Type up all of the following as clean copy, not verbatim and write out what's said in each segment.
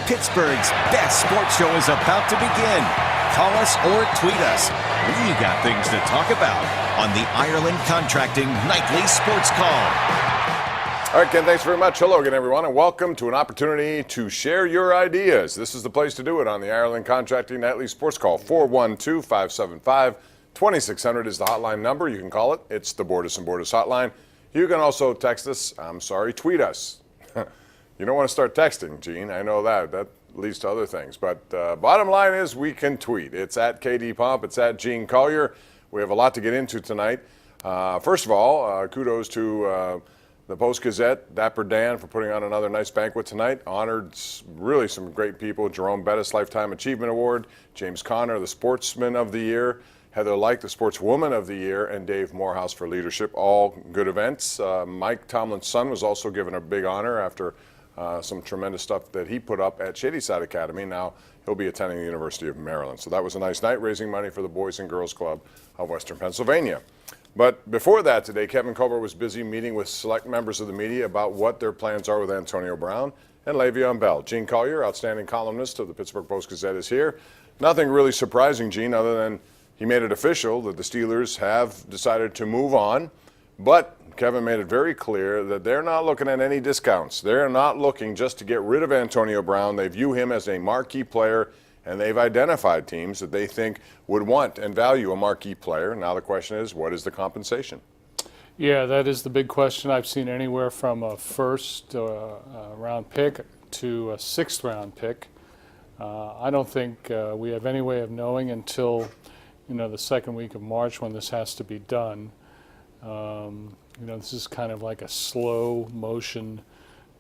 Pittsburgh's best sports show is about to begin. Call us or tweet us. We got things to talk about on the Ireland Contracting Nightly Sports Call. All right, Ken, thanks very much. Hello again, everyone, and welcome to an opportunity to share your ideas. This is the place to do it on the Ireland Contracting Nightly Sports Call. 412-575-2600 is the hotline number. You can call it. It's the Bordas and Bordas hotline. You can also text us. Tweet us. You don't want to start texting, Gene. I know that. That leads to other things. But bottom line is we can tweet. It's at KD Pomp. It's at Gene Collier. We have a lot to get into tonight. First of all, kudos to the Post-Gazette, Dapper Dan, for putting on another nice banquet tonight. Honored really some great people. Jerome Bettis, Lifetime Achievement Award. James Conner, the Sportsman of the Year. Heather Lyke, the Sportswoman of the Year. And Dave Morehouse for Leadership. All good events. Mike Tomlin's son was also given a big honor after some tremendous stuff that he put up at Shadyside Academy. Now he'll be attending the University of Maryland. So that was a nice night, raising money for the Boys and Girls Club of Western Pennsylvania. But before that today, Kevin Colbert was busy meeting with select members of the media about what their plans are with Antonio Brown and Le'Veon Bell. Gene Collier, outstanding columnist of the Pittsburgh Post-Gazette, is here. Nothing really surprising, Gene, other than he made it official that the Steelers have decided to move on. But Kevin made it very clear that they're not looking at any discounts. They're not looking just to get rid of Antonio Brown. They view him as a marquee player, and they've identified teams that they think would want and value a marquee player. Now the question is, what is the compensation? Yeah, that is the big question. I've seen anywhere from a first round pick to a sixth round pick. I don't think we have any way of knowing until the second week of March when this has to be done. This is kind of like a slow motion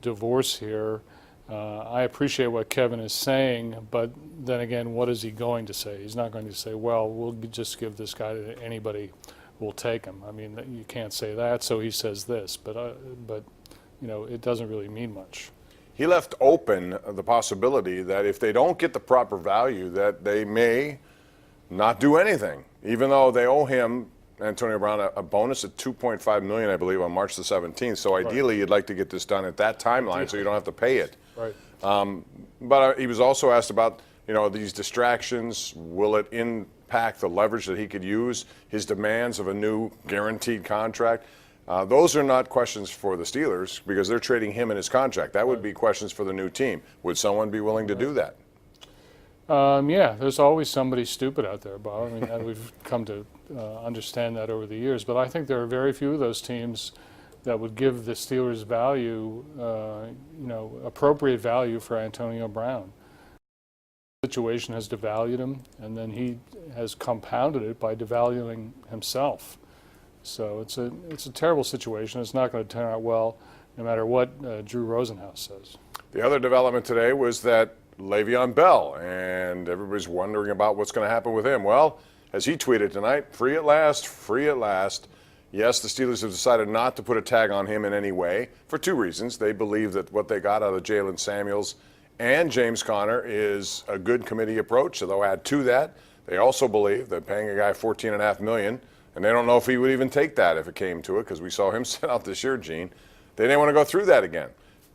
divorce here. I appreciate what Kevin is saying, but then again, what is he going to say? He's not going to say, well, we'll just give this guy to anybody who'll take him. I mean, you can't say that, so he says this, but it doesn't really mean much. He left open the possibility that if they don't get the proper value, that they may not do anything, even though they owe him, Antonio Brown, a bonus of $2.5 million, I believe, on March the 17th. So ideally, You'd like to get this done at that timeline so you don't have to pay it. Right. But he was also asked about, these distractions. Will it impact the leverage that he could use, his demands of a new guaranteed contract? Those are not questions for the Steelers because they're trading him and his contract. That would be questions for the new team. Would someone be willing to do that? Yeah, there's always somebody stupid out there, Bob. I mean, we've come to understand that over the years. But I think there are very few of those teams that would give the Steelers value, appropriate value for Antonio Brown. The situation has devalued him, and then he has compounded it by devaluing himself. So it's a terrible situation. It's not going to turn out well, no matter what Drew Rosenhaus says. The other development today was that Le'Veon Bell, and everybody's wondering about what's going to happen with him. Well, as he tweeted tonight, free at last, free at last. Yes, the Steelers have decided not to put a tag on him in any way for two reasons. They believe that what they got out of Jalen Samuels and James Conner is a good committee approach, so they'll add to that. They also believe that paying a guy $14.5 million, and they don't know if he would even take that if it came to it, because we saw him sit out this year, Gene. They didn't want to go through that again.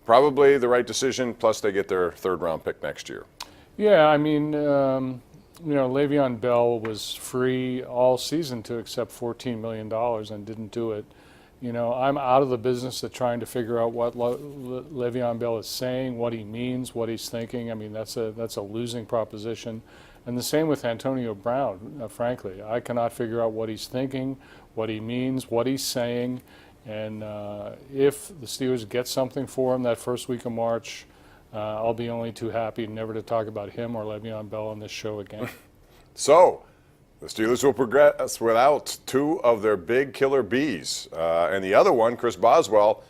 Probably the right decision, plus they get their third-round pick next year. Yeah, I mean, Le'Veon Bell was free all season to accept $14 million and didn't do it. I'm out of the business of trying to figure out what Le'Veon Bell is saying, what he means, what he's thinking. I mean, that's a losing proposition. And the same with Antonio Brown, frankly. I cannot figure out what he's thinking, what he means, what he's saying. And if the Steelers get something for him that first week of March, I'll be only too happy never to talk about him or Le'Veon Bell on this show again. So, the Steelers will progress without two of their big killer bees. And the other one, Chris Boswell,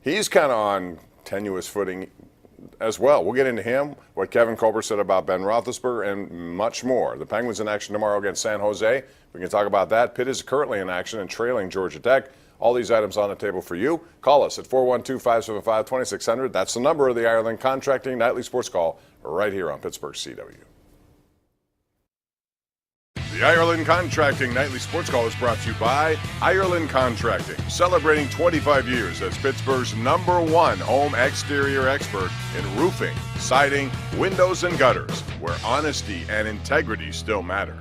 he's kind of on tenuous footing as well. We'll get into him, what Kevin Colbert said about Ben Roethlisberger, and much more. The Penguins in action tomorrow against San Jose. We can talk about that. Pitt is currently in action and trailing Georgia Tech. All these items on the table for you. Call us at 412-575-2600. That's the number of the Ireland Contracting Nightly Sports Call right here on Pittsburgh CW. The Ireland Contracting Nightly Sports Call is brought to you by Ireland Contracting, celebrating 25 years as Pittsburgh's #1 home exterior expert in roofing, siding, windows, and gutters, where honesty and integrity still matter.